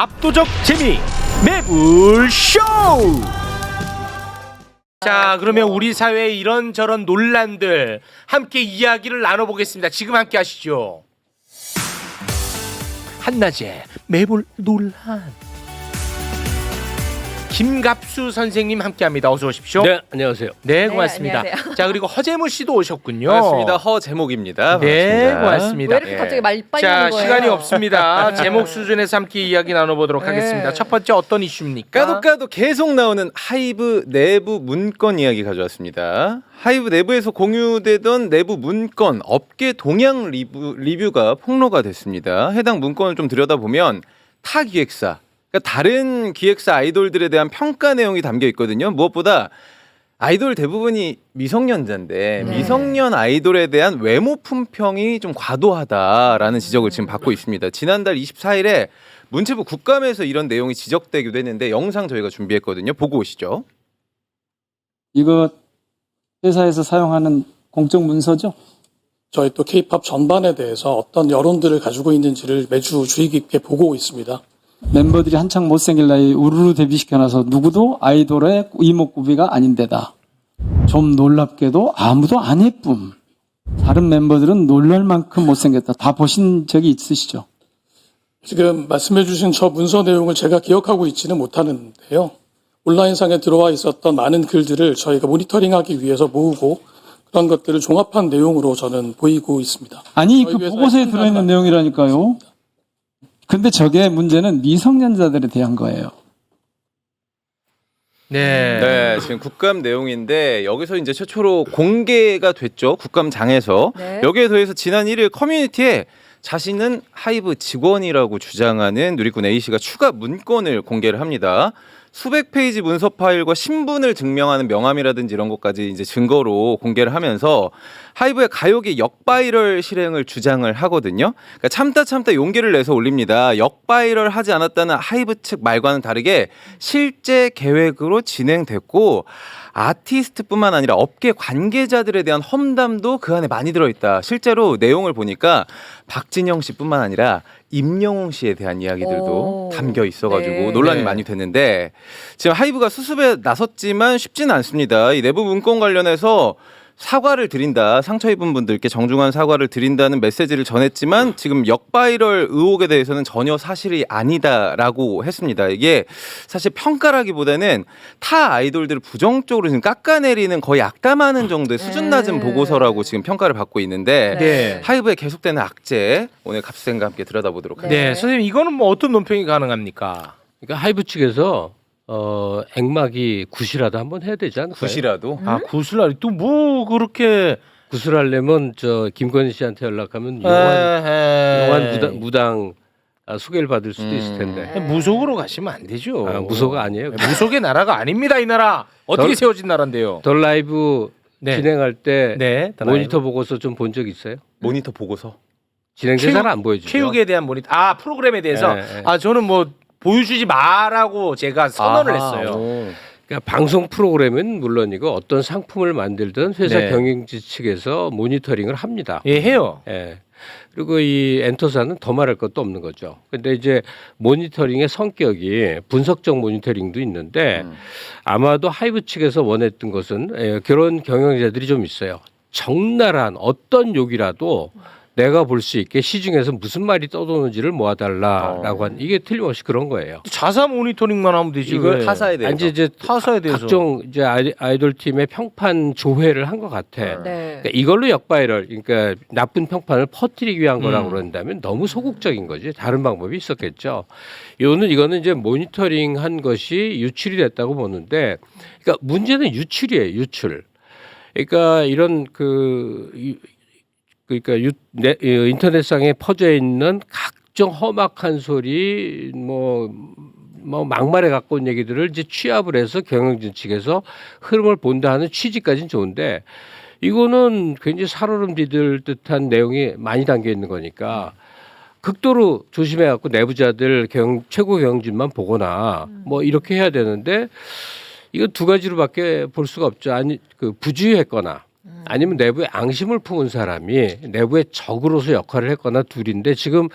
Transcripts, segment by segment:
압도적 재미 매불쇼. 자, 그러면 우리 사회의 이런저런 논란들 함께 이야기를 나눠보겠습니다. 지금 함께 하시죠. 한낮에 매불 논란. 김갑수 선생님 함께합니다. 어서 오십시오. 네, 안녕하세요. 네, 고맙습니다. 네, 안녕하세요. 자, 그리고 허재무 씨도 오셨군요. 반갑습니다. 허제목입니다. 네, 반갑습니다. 고맙습니다. 왜 이렇게 갑자기 말 빨리 자, 하는 거예요? 시간이 없습니다. 제목 수준에서 함께 이야기 나눠보도록 네. 하겠습니다. 첫 번째 어떤 이슈입니까? 까도 계속 나오는 하이브 내부 문건 이야기 가져왔습니다. 하이브 내부에서 공유되던 내부 문건 업계 동향 리뷰가 폭로가 됐습니다. 해당 문건을 좀 들여다보면 타 기획사, 그러니까 다른 기획사 아이돌들에 대한 평가 내용이 담겨 있거든요. 무엇보다 아이돌 대부분이 미성년자인데 네. 미성년 아이돌에 대한 외모 품평이 좀 과도하다라는 지적을 지금 받고 있습니다. 지난달 24일에 문체부 국감에서 이런 내용이 지적되기도 했는데 영상 저희가 준비했거든요. 보고 오시죠. 이거 회사에서 사용하는 공적 문서죠? 저희 또 K-팝 전반에 대해서 어떤 여론들을 가지고 있는지를 매주 주의 깊게 보고 있습니다. 멤버들이 한창 못생길 나이 우르르 데뷔시켜놔서 누구도 아이돌의 이목구비가 아닌데다. 좀 놀랍게도 아무도 안 예쁨. 다른 멤버들은 놀랄 만큼 못생겼다. 다 보신 적이 있으시죠? 지금 말씀해 주신 저 문서 내용을 제가 기억하고 있지는 못하는데요. 온라인상에 들어와 있었던 많은 글들을 저희가 모니터링하기 위해서 모으고 그런 것들을 종합한 내용으로 저는 보이고 있습니다. 아니 그 저희 회사의 보고서에 판단은 들어있는 내용이라니까요. 근데 저게 문제는 미성년자들에 대한 거예요. 네. 네, 지금 국감 내용인데 여기서 이제 최초로 공개가 됐죠. 국감장에서. 네. 여기에 더해서 지난 1일 커뮤니티에 자신은 하이브 직원이라고 주장하는 누리꾼 A씨가 추가 문건을 공개를 합니다. 수백 페이지 문서 파일과 신분을 증명하는 명함이라든지 이런 것까지 이제 증거로 공개를 하면서 하이브의 가요계 역바이럴 실행을 주장을 하거든요. 그러니까 참다 용기를 내서 올립니다. 역바이럴 하지 않았다는 하이브 측 말과는 다르게 실제 계획으로 진행됐고 아티스트뿐만 아니라 업계 관계자들에 대한 험담도 그 안에 많이 들어있다. 실제로 내용을 보니까 박진영 씨뿐만 아니라 임영웅 씨에 대한 이야기들도 오. 담겨 있어가지고 네. 논란이 네. 많이 됐는데 지금 하이브가 수습에 나섰지만 쉽지는 않습니다. 이 내부 문건 관련해서 사과를 드린다. 상처 입은 분들께 정중한 사과를 드린다는 메시지를 전했지만 지금 역바이럴 의혹에 대해서는 전혀 사실이 아니다라고 했습니다. 이게 사실 평가라기보다는 타 아이돌들을 부정적으로 지금 깎아내리는 거의 악담하는 정도의 수준 낮은 보고서라고 지금 평가를 받고 있는데 네. 하이브의 계속되는 악재 오늘 갑수생과 함께 들여다보도록 하겠습니다. 네, 선생님 이거는 뭐 어떤 논평이 가능합니까? 그러니까 하이브 측에서 액막이 굿이라도 한번 해야 되지 않을까요? 굿이라도 아, 구슬라리 또 뭐 그렇게 굿을 하려면 저 김건희 씨한테 연락하면 용한 무당 소개를 받을 수도 있을 텐데. 무속으로 가시면 안 되죠. 무소가 아니에요. 무속의 나라가 아닙니다, 이 나라. 어떻게 덜- 세워진 나라인데요? 덜 라이브 네. 진행할 때 네, 모니터 보고서 좀 본 적 있어요? 모니터 보고서 진행자 잘 안 보여주죠. 체육에 대한 모니터, 아 프로그램에 대해서 네, 네. 아 저는 뭐 보여주지 마라고 제가 선언을 아하, 했어요. 오. 그러니까 방송 프로그램은 물론이고 어떤 상품을 만들든 회사 네. 경영진 측에서 모니터링을 합니다. 예, 해요. 예. 그리고 이 엔터사는 더 말할 것도 없는 거죠. 근데 이제 모니터링의 성격이 분석적 모니터링도 있는데 아마도 하이브 측에서 원했던 것은 그런 경영자들이 좀 있어요. 적나라한 어떤 욕이라도 내가 볼 수 있게 시중에서 무슨 말이 떠도는지를 모아달라라고 한 이게 틀림없이 그런 거예요. 자사 모니터링만 하면 되지. 이걸 왜? 타사에 대해서 아니 이제 타사에 대해서. 각종 이제 아이돌 팀의 평판 조회를 한 것 같아. 네. 그러니까 이걸로 역바이럴, 그러니까 나쁜 평판을 퍼뜨리기 위한 거라고 그런다면 너무 소극적인 거지. 다른 방법이 있었겠죠. 이거는 이제 모니터링한 것이 유출이 됐다고 보는데, 그러니까 문제는 유출이에요. 유출. 그러니까 이런 인터넷상에 퍼져 있는 각종 험악한 소리, 뭐 막말에 가까운 얘기들을 이제 취합을 해서 경영진 측에서 흐름을 본다 하는 취지까지는 좋은데 이거는 굉장히 살얼음 디딜 듯한 내용이 많이 담겨 있는 거니까 극도로 조심해 갖고 내부자들 최고 경영진만 보거나 뭐 이렇게 해야 되는데 이거 두 가지로밖에 볼 수가 없죠. 아니 부주의했거나 아니면 내부에 앙심을 품은 사람이 내부의 적으로서 역할을 했거나 둘인데 지금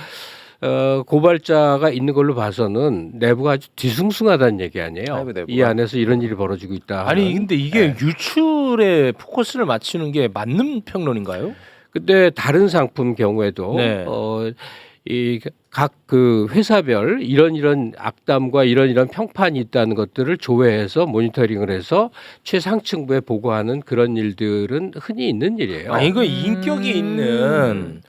고발자가 있는 걸로 봐서는 내부가 아주 뒤숭숭하다는 얘기 아니에요. 하이브 내부가. 이 안에서 이런 일이 벌어지고 있다. 아니 하는. 근데 이게 유출에 포커스를 맞추는 게 맞는 평론인가요? 근데 다른 상품 경우에도 네. 이 각 그 회사별 이런 악담과 이런 평판이 있다는 것들을 조회해서 모니터링을 해서 최상층부에 보고하는 그런 일들은 흔히 있는 일이에요. 아니 이거 인격이 있는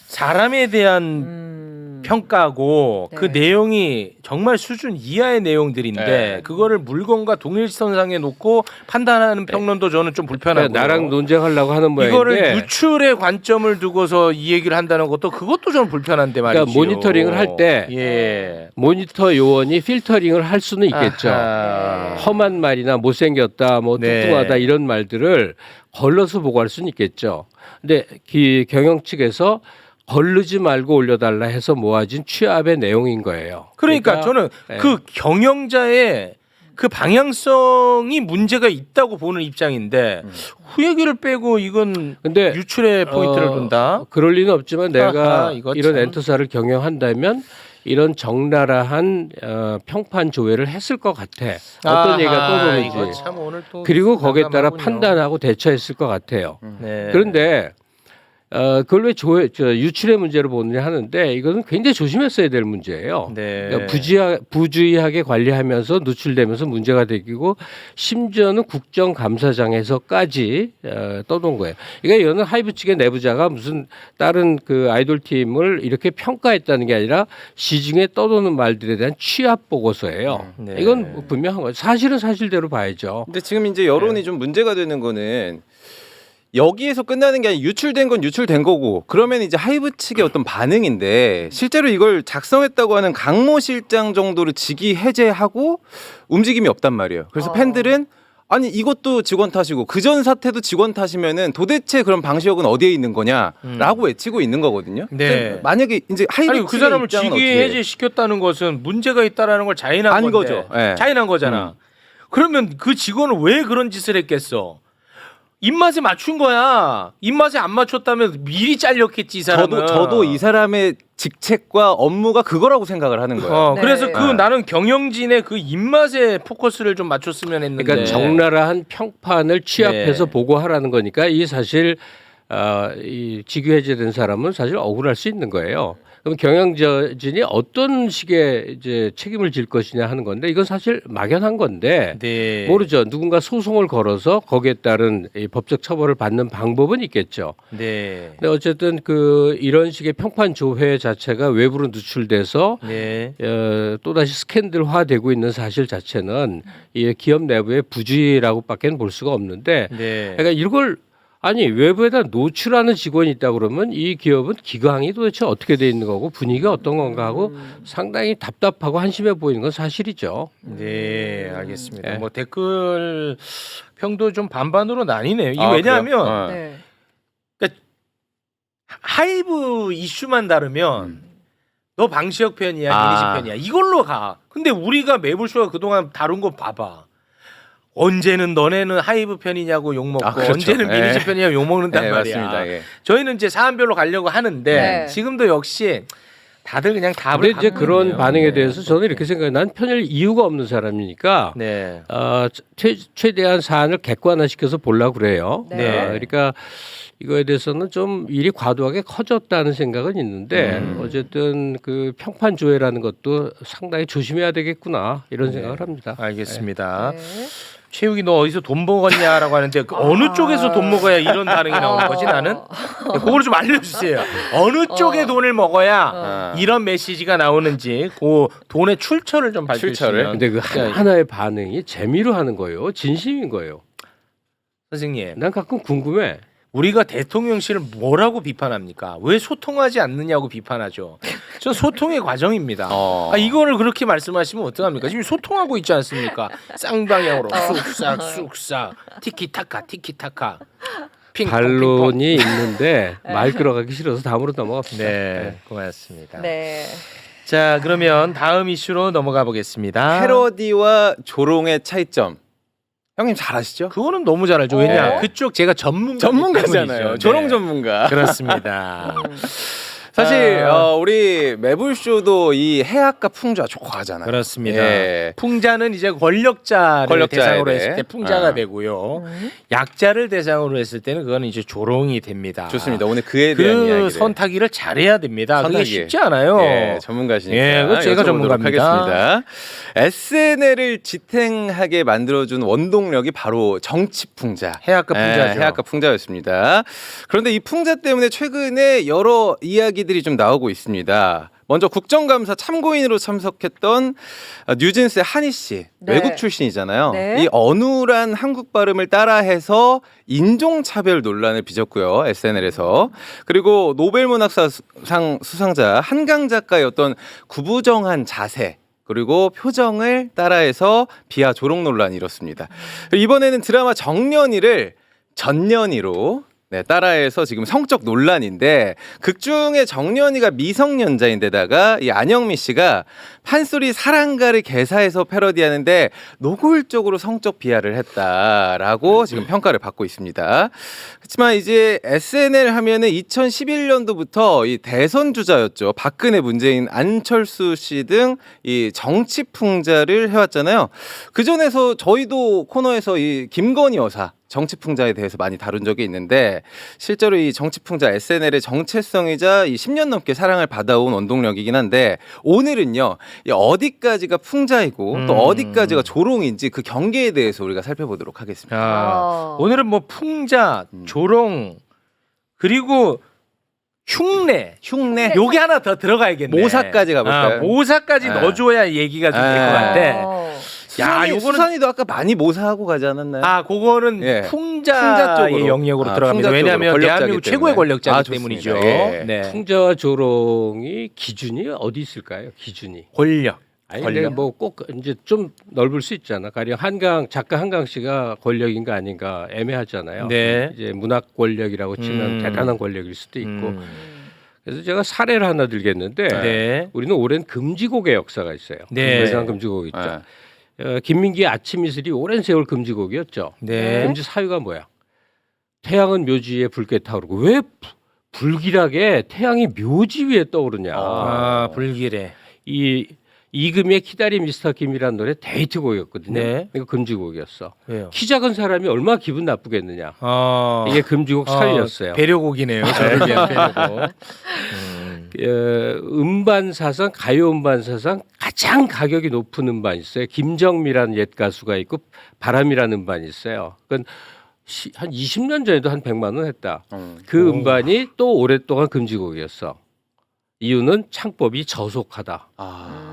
사람에 대한 평가고 네. 그 내용이 정말 수준 이하의 내용들인데 네. 그거를 물건과 동일선상에 놓고 판단하는 평론도 저는 좀 불편하고 그러니까 나랑 논쟁하려고 하는 이거를 모양인데 유출의 관점을 두고서 이 얘기를 한다는 것도 그것도 좀 불편한데 말이죠. 그러니까 모니터링을 할 때 예. 모니터 요원이 필터링을 할 수는 있겠죠. 아하. 험한 말이나 못생겼다, 뭐 네. 뚱뚱하다 이런 말들을 걸러서 보고할 수는 있겠죠. 근데 경영 측에서 걸르지 말고 올려달라 해서 모아진 취합의 내용인 거예요. 그러니까 저는 네. 그 경영자의 그 방향성이 문제가 있다고 보는 입장인데 후얘기를 빼고 이건 근데 유출의 포인트를 둔다. 그럴 리는 없지만 내가 아하, 이거 이런 참. 엔터사를 경영한다면 이런 적나라한 평판 조회를 했을 것 같아. 어떤 얘기가 떠도는지. 이거 참 오늘 또 그리고 거기에 따라 난감하군요. 판단하고 대처했을 것 같아요. 네. 그런데 그걸 왜 유출의 문제로 보느냐 하는데 이거는 굉장히 조심했어야 될 문제예요. 네. 그러니까 부주의하게 관리하면서 누출되면서 문제가 되고 심지어는 국정감사장에서까지 떠돈 거예요. 그러니까 이거는 하이브 측의 내부자가 무슨 다른 그 아이돌 팀을 이렇게 평가했다는 게 아니라 시중에 떠도는 말들에 대한 취합 보고서예요. 네. 이건 분명한 거예요. 사실은 사실대로 봐야죠. 근데 지금 이제 여론이 좀 문제가 되는 거는 여기에서 끝나는 게 아니라 유출된 건 유출된 거고 그러면 이제 하이브 측의 어떤 반응인데 실제로 이걸 작성했다고 하는 강모 실장 정도로 직위 해제하고 움직임이 없단 말이에요. 그래서 팬들은 아니 이것도 직원 탓이고 그전 사태도 직원 탓이면은 도대체 그런 방시혁은 어디에 있는 거냐라고 외치고 있는 거거든요. 네. 근데 만약에 이제 하이브 아니 그 측의 사람을 입장은 직위 어떻게 해제 시켰다는 것은 문제가 있다라는 걸 자인한 안 건데. 거죠. 예. 자인한 거잖아. 그러면 그 직원은 왜 그런 짓을 했겠어? 입맛에 맞춘 거야. 입맛에 안 맞췄다면 미리 잘렸겠지 이 사람은. 저도 이 사람의 직책과 업무가 그거라고 생각을 하는 거예요. 네. 그래서 그 네. 나는 경영진의 그 입맛에 포커스를 좀 맞췄으면 했는데. 그러니까 적나라한 평판을 취합해서 네. 보고하라는 거니까 이 사실 이 직위 해제된 사람은 사실 억울할 수 있는 거예요. 그럼 경영진이 어떤 식의 이제 책임을 질 것이냐 하는 건데 이건 사실 막연한 건데 네. 모르죠. 누군가 소송을 걸어서 거기에 따른 이 법적 처벌을 받는 방법은 있겠죠. 네. 근데 어쨌든 그 이런 식의 평판 조회 자체가 외부로 누출돼서 네. 또다시 스캔들화되고 있는 사실 자체는 이 기업 내부의 부주의라고밖에 볼 수가 없는데 네. 그러니까 이걸 아니 외부에다 노출하는 직원이 있다 그러면 이 기업은 기강이 도대체 어떻게 돼 있는 거고 분위기가 어떤 건가 하고 상당히 답답하고 한심해 보이는 건 사실이죠. 네, 알겠습니다. 네. 뭐 댓글 평도 좀 반반으로 나뉘네요. 이게 아, 왜냐하면 그래요? 네. 하이브 이슈만 다르면 너 방시혁 편이야, 아. 이니시 편이야. 이걸로 가. 근데 우리가 매불쇼가 그동안 다룬 거 봐봐. 언제는 너네는 하이브 편이냐고 욕먹고 아, 그렇죠. 언제는 예. 미니시 편이냐고 욕먹는단 네, 말이야. 맞습니다. 예. 저희는 이제 사안별로 가려고 하는데 네. 지금도 역시 다들 그냥 답을 근데 이제 갖고 그런 있네요. 반응에 네. 대해서 저는 이렇게 생각해요. 난 편일 이유가 없는 사람이니까 네. 최대한 사안을 객관화시켜서 보려고 그래요. 네. 그러니까 이거에 대해서는 좀 일이 과도하게 커졌다는 생각은 있는데 어쨌든 그 평판 조회라는 것도 상당히 조심해야 되겠구나 이런 생각을 합니다. 알겠습니다. 네. 최욱이 너 어디서 돈 먹었냐라고 하는데 그 어느 쪽에서 돈 먹어야 이런 반응이 나오는 거지 나는? 그걸 좀 알려주세요. 어느 쪽에 돈을 먹어야 이런 메시지가 나오는지 그 돈의 출처를 좀 밝혀주시면. 근데 그 하나의 반응이 재미로 하는 거예요. 진심인 거예요. 선생님 난 가끔 궁금해. 우리가 대통령실을 뭐라고 비판합니까? 왜 소통하지 않느냐고 비판하죠. 전 소통의 과정입니다. 이거를 그렇게 말씀하시면 어떡합니까? 지금 소통하고 있지 않습니까? 쌍방향으로 쑥싹 쑥싹 티키타카 티키타카 핑퐁, 반론이 있는데 말 끌어가기 싫어서 다음으로 넘어갑시다. 네, 고맙습니다. 네. 자, 그러면 다음 이슈로 넘어가 보겠습니다. 패러디와 조롱의 차이점. 형님 잘 아시죠? 그거는 너무 잘 알죠. 왜냐? 어. 그쪽 제가 전문가이기 전문가잖아요. 때문이죠. 조롱 네. 전문가. 그렇습니다. 사실 우리 매불쇼도 이 해악과 풍자 좋아하잖아요. 그렇습니다. 예. 풍자는 이제 권력자를 권력자에 대상으로 대해. 했을 때 풍자가 아. 되고요. 약자를 대상으로 했을 때는 그거는 이제 조롱이 됩니다. 좋습니다. 오늘 그에 대한 그 이야기를 선타기를 잘해야 됩니다. 그게 선타기. 쉽지 않아요. 예, 전문가시니까 예, 그거 제가 여쭤보도록 전문가입니다. 하겠습니다. SNL을 지탱하게 만들어준 원동력이 바로 정치풍자. 해악과 풍자죠. 해악과 풍자였습니다. 그런데 이 풍자 때문에 최근에 여러 이야기들이 좀 나오고 있습니다. 먼저 국정감사 참고인으로 참석했던 뉴진스의 한희 씨, 네. 외국 출신이잖아요. 네. 이 어눌한 한국 발음을 따라해서 인종차별 논란을 빚었고요. SNL에서. 그리고 노벨문학상 수상자 한강 작가의 어떤 구부정한 자세 그리고 표정을 따라해서 비하 조롱 논란이 일었습니다. 이번에는 드라마 정년이를 전년이로 따라해서 지금 성적 논란인데 극중의 정년이가 미성년자인데다가 이 안영미 씨가 판소리 사랑가를 개사해서 패러디하는데 노골적으로 성적 비하를 했다라고 지금 평가를 받고 있습니다. 그렇지만 이제 SNL 하면은 2011년도부터 이 대선 주자였죠. 박근혜, 문재인, 안철수 씨 등 이 정치 풍자를 해왔잖아요. 그 전에서 저희도 코너에서 이 김건희 여사 정치풍자에 대해서 많이 다룬 적이 있는데 실제로 이 정치풍자 SNL의 정체성이자 이 10년 넘게 사랑을 받아온 원동력이긴 한데 오늘은요 이 어디까지가 풍자이고 또 어디까지가 조롱인지 그 경계에 대해서 우리가 살펴보도록 하겠습니다. 자, 오늘은 뭐 풍자, 조롱 그리고 흉내 요게 하나 더 들어가야겠네. 모사까지 가볼까요? 모사까지 네. 넣어줘야 얘기가 좀 될 것 같아. 야, 요거는 수산이도 아까 많이 모사하고 가지 않았나요? 그거는 예. 풍자의 쪽으로. 영역으로 들어갑니다. 풍자 쪽으로, 왜냐하면 권력자기 대한민국 때문에. 최고의 권력자이기 좋습니다. 때문이죠. 예. 네. 풍자와 조롱이 기준이 어디 있을까요? 기준이. 권력. 아니 권력? 근데 뭐 꼭 이제 좀 넓을 수 있잖아. 가령 작가 한강 씨가 권력인가 아닌가 애매하잖아요. 네. 이제 문학 권력이라고 치면 대단한 권력일 수도 있고. 음. 그래서 제가 사례를 하나 들겠는데 네. 우리는 오랜 금지곡의 역사가 있어요. 네. 유명한 금지곡 있죠. 김민기의 아침 이슬이 오랜 세월 금지곡이었죠. 네. 금지 사유가 뭐야? 태양은 묘지 위에 붉게 타오르고 왜 불길하게 태양이 묘지 위에 떠오르냐? 불길해. 이 이금희의 키다리 미스터 김이라는 노래 데이트곡이었거든요. 네. 이거 금지곡이었어. 왜요? 키 작은 사람이 얼마나 기분 나쁘겠느냐. 이게 금지곡 사유였어요. 배려곡이네요. 저를 위한 배려곡. 음반 사상 가요 음반 사상 가장 가격이 높은 음반이 있어요. 김정미라는 옛 가수가 있고 바람이라는 음반이 있어요. 그건 한 20년 전에도 한 100만 원 했다. 그 음반이 또 오랫동안 금지곡이었어. 이유는 창법이 저속하다.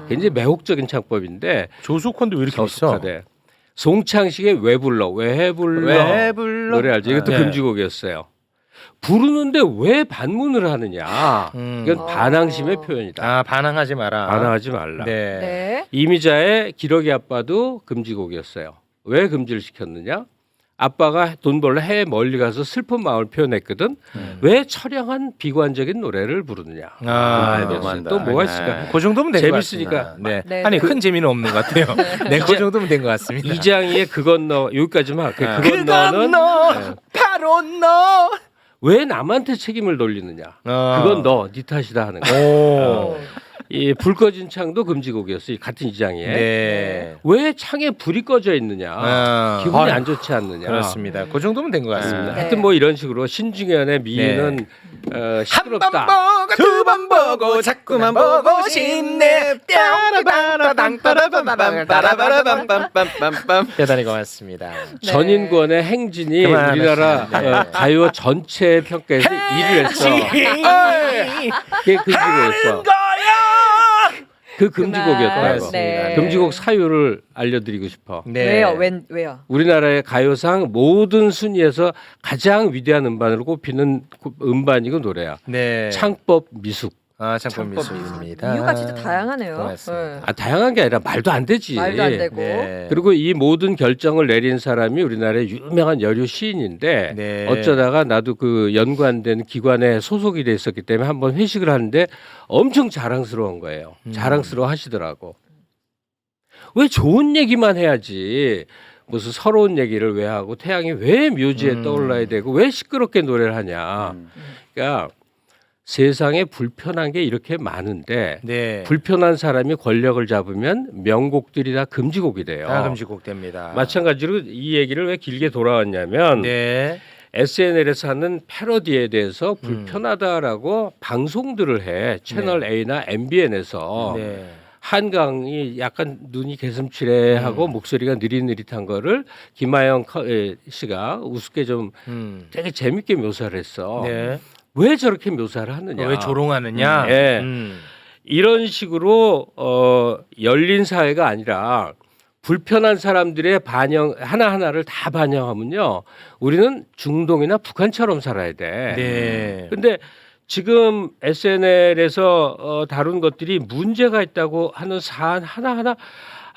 굉장히 매혹적인 창법인데 조속한데 왜 이렇게 비싸? 저속하대. 송창식의 왜 불러 노래 알죠? 이것도 네. 금지곡이었어요. 부르는데 왜 반문을 하느냐? 이건 반항심의 표현이다. 반항하지 마라. 반항하지 말라. 네. 네. 이미자의 기러기 아빠도 금지곡이었어요. 왜 금지를 시켰느냐? 아빠가 돈 벌러 해외 멀리 가서 슬픈 마음을 표현했거든. 왜 처량한 비관적인 노래를 부르느냐? 너무한다. 또 뭐가 있을까? 그 정도면 된 것 재밌으니까. 같습니다. 네. 네, 아니 네. 큰 재미는 없는 것 같아요. 네, 그 정도면 된 것 같습니다. 이장희의 그건 너 여기까지만 할게. 그건 너는 너, 바로 너. 왜 남한테 책임을 돌리느냐? 그건 너, 네 탓이다 하는 거. 오. 이 불 꺼진 창도 금지곡이었어요. 같은 이장희에. 네. 왜 창에 불이 꺼져 있느냐? 기분이 안 좋지 않느냐? 그렇습니다. 그 정도면 된 것 같습니다. 네. 하여튼 뭐 이런 식으로 신중현의 미인은 한 번 시끄럽다. 보고 두 번 보고 자꾸만 보고 싶네. 대단히 고맙습니다. 전인권의 행진이 그만하시죠. 우리나라 네. 가요 전체 평가에서 1위를 했어. 그게 금지곡이었어. 그 금지곡이었다고. 그만. 네. 금지곡 사유를 알려드리고 싶어. 네. 왜요? 우리나라의 가요상 모든 순위에서 가장 위대한 음반으로 꼽히는 음반이고 노래야. 네. 창법 미숙. 창법 미술입니다. 이유가 진짜 다양하네요. 고맙습니다. 다양한 게 아니라 말도 안 되지. 말도 안 되고. 네. 그리고 이 모든 결정을 내린 사람이 우리나라의 유명한 여류 시인인데 네. 어쩌다가 나도 그 연관된 기관에 소속이 돼 있었기 때문에 한번 회식을 하는데 엄청 자랑스러운 거예요. 자랑스러워 하시더라고. 왜 좋은 얘기만 해야지. 무슨 서러운 얘기를 왜 하고 태양이 왜 묘지에 떠올라야 되고 왜 시끄럽게 노래를 하냐. 그러니까 세상에 불편한 게 이렇게 많은데 네. 불편한 사람이 권력을 잡으면 명곡들이 다 금지곡이 돼요. 다 금지곡 됩니다. 마찬가지로 이 얘기를 왜 길게 돌아왔냐면 네. SNL에서 하는 패러디에 대해서 불편하다라고 방송들을 해. 채널 A나 MBN에서 네. 한강이 약간 눈이 개슴츠레하고 목소리가 느릿느릿한 거를 김하영 씨가 우습게 좀 되게 재밌게 묘사를 했어. 네. 왜 저렇게 묘사를 하느냐? 왜 조롱하느냐? 예. 이런 식으로 열린 사회가 아니라 불편한 사람들의 반영 하나하나를 다 반영하면요. 우리는 중동이나 북한처럼 살아야 돼. 네. 근데 지금 SNL에서 다룬 것들이 문제가 있다고 하는 사안 하나하나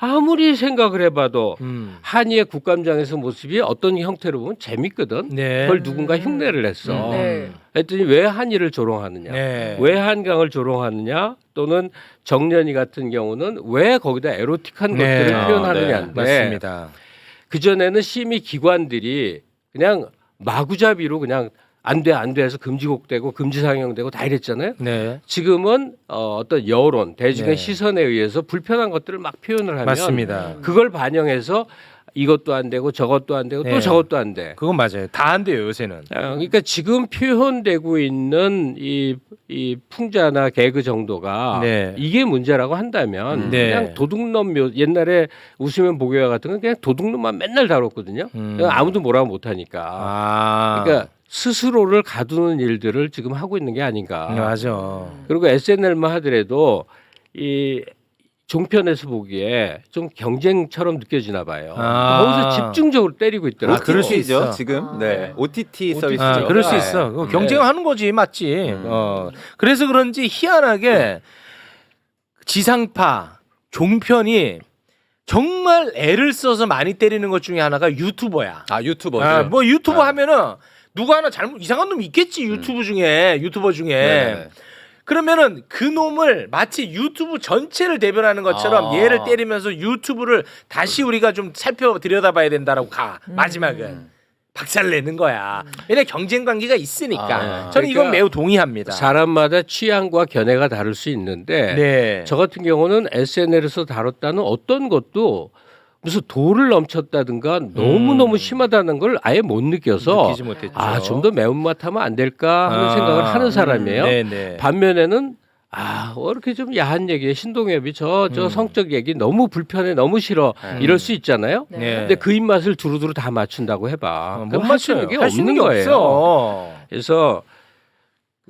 아무리 생각을 해봐도 한이의 국감장에서 모습이 어떤 형태로 보면 재밌거든. 네. 그걸 누군가 흉내를 냈어. 네. 했더니 왜 한이를 조롱하느냐? 네. 왜 한강을 조롱하느냐? 또는 정년이 같은 경우는 왜 거기다 에로틱한 네. 것들을 아, 표현하느냐인데 맞습니다. 그 전에는 심의 기관들이 그냥 마구잡이로 그냥 안 돼 해서 금지곡되고 금지상영되고 다 이랬잖아요. 네. 지금은 어떤 여론, 대중의 네. 시선에 의해서 불편한 것들을 막 표현을 하면 맞습니다. 그걸 반영해서 이것도 안 되고 저것도 안 되고 네. 또 저것도 안 돼. 그건 맞아요. 다 안 돼요, 요새는. 그러니까 지금 표현되고 있는 이 풍자나 개그 정도가 네. 이게 문제라고 한다면 네. 그냥 도둑놈 옛날에 웃으면 보게와 같은 건 그냥 도둑놈만 맨날 다뤘거든요. 아무도 뭐라고 못하니까. 아. 그러니까 스스로를 가두는 일들을 지금 하고 있는 게 아닌가. 맞아. 그리고 SNL만 하더라도 이 종편에서 보기에 좀 경쟁처럼 느껴지나 봐요. 아. 거기서 집중적으로 때리고 있더라고요. 그럴 수 있어. 지금 네. OTT OTT. 서비스죠. 아, 그럴 수 네. 있어. 그거 경쟁하는 거지, 맞지. 그래서 그런지 희한하게 지상파, 종편이 정말 애를 써서 많이 때리는 것 중에 하나가 유튜버야. 아 유튜버죠. 아, 뭐 유튜버 아. 하면은 누구 하나 잘못 이상한 놈 있겠지 유튜버 중에. 네네. 그러면은 그 놈을 마치 유튜브 전체를 대변하는 것처럼 아. 얘를 때리면서 유튜브를 다시 우리가 좀 살펴 들여다봐야 된다라고 가. 마지막은 박살 내는 거야. 왜냐 경쟁 관계가 있으니까. 아. 저는 이건 그러니까 매우 동의합니다. 사람마다 취향과 견해가 다를 수 있는데 네. 저 같은 경우는 SNL에서 다뤘다는 어떤 것도 무슨 도를 넘쳤다든가 너무너무 심하다는 걸 아예 못 느껴서 느끼지 못했죠. 좀 더 매운맛하면 안 될까 하는 생각을 하는 사람이에요. 네네. 반면에는 이렇게 좀 야한 얘기에 신동엽이 저 성적 얘기 너무 불편해 너무 싫어 이럴 수 있잖아요. 네. 근데 그 입맛을 두루두루 다 맞춘다고 해봐. 못 그럼 할수 있는 맞춰요. 게 할 수 있는 없는 게 거예요. 없어. 그래서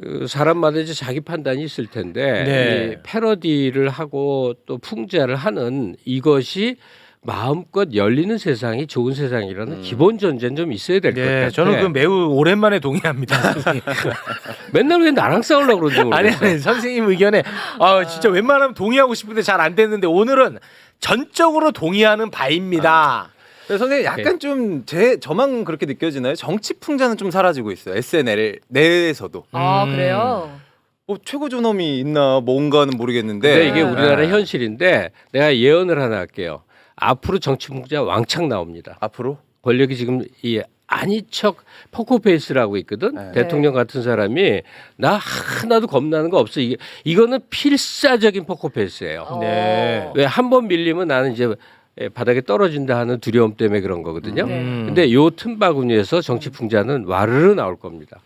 그 사람마다 이제 자기 판단이 있을 텐데 네. 이 패러디를 하고 또 풍자를 하는 이것이 마음껏 열리는 세상이 좋은 세상이라는 기본 전제는 좀 있어야 될 것 네, 같아요. 저는 그 매우 오랜만에 동의합니다. 맨날 왜 나랑 싸우려고 그러는지 모르겠어. 아니 선생님 의견에 진짜 웬만하면 동의하고 싶은데 잘 안 됐는데 오늘은 전적으로 동의하는 바입니다. 그래서 선생님 약간 좀 저만 그렇게 느껴지나요? 정치 풍자는 좀 사라지고 있어요. SNL 내에서도. 아 그래요? 뭐 최고 존엄이 있나 뭔가는 모르겠는데. 근데 이게 우리나라 현실인데 내가 예언을 하나 할게요. 앞으로 정치 풍자 왕창 나옵니다. 앞으로 권력이 지금 이 아니 척 포커페이스라고 있거든. 네. 대통령 같은 사람이 나 하나도 겁나는 거 없어. 이거는 필사적인 포커페이스예요. 네. 왜 한 번 밀리면 나는 이제 바닥에 떨어진다 하는 두려움 때문에 그런 거거든요. 네. 근데 요 틈바구니에서 정치 풍자는 와르르 나올 겁니다.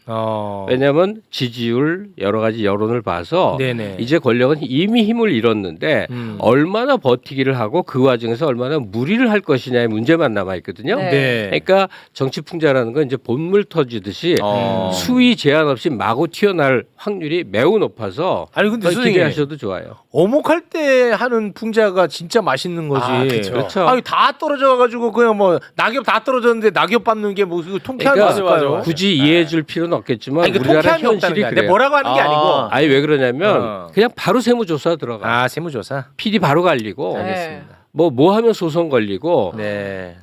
왜냐하면 지지율 여러 가지 여론을 봐서 네네. 이제 권력은 이미 힘을 잃었는데 얼마나 버티기를 하고 그 과정에서 얼마나 무리를 할 것이냐의 문제만 남아 있거든요. 네. 네. 그러니까 정치 풍자라는 건 이제 본물 터지듯이 어. 수위 제한 없이 마구 튀어나올 확률이 매우 높아서 아니 근데 거의 선생님 기대하셔도 좋아요. 어묵할 때 하는 풍자가 진짜 맛있는 거지. 그쵸. 그렇죠. 아니, 다 떨어져가지고 그냥 뭐 낙엽 다 떨어졌는데 낙엽 밟는 게 뭐 통쾌한 그러니까 거일까요? 굳이 이해해줄 필요는 없겠지만 아니, 그 우리나라 통쾌함이 없다는 현실이 거야. 그래요. 내가 뭐라고 하는 게 아니고. 아니 왜 그러냐면 어. 그냥 바로 세무조사 들어가. 세무조사. PD 바로 갈리고 네. 뭐 하면 소송 걸리고 네.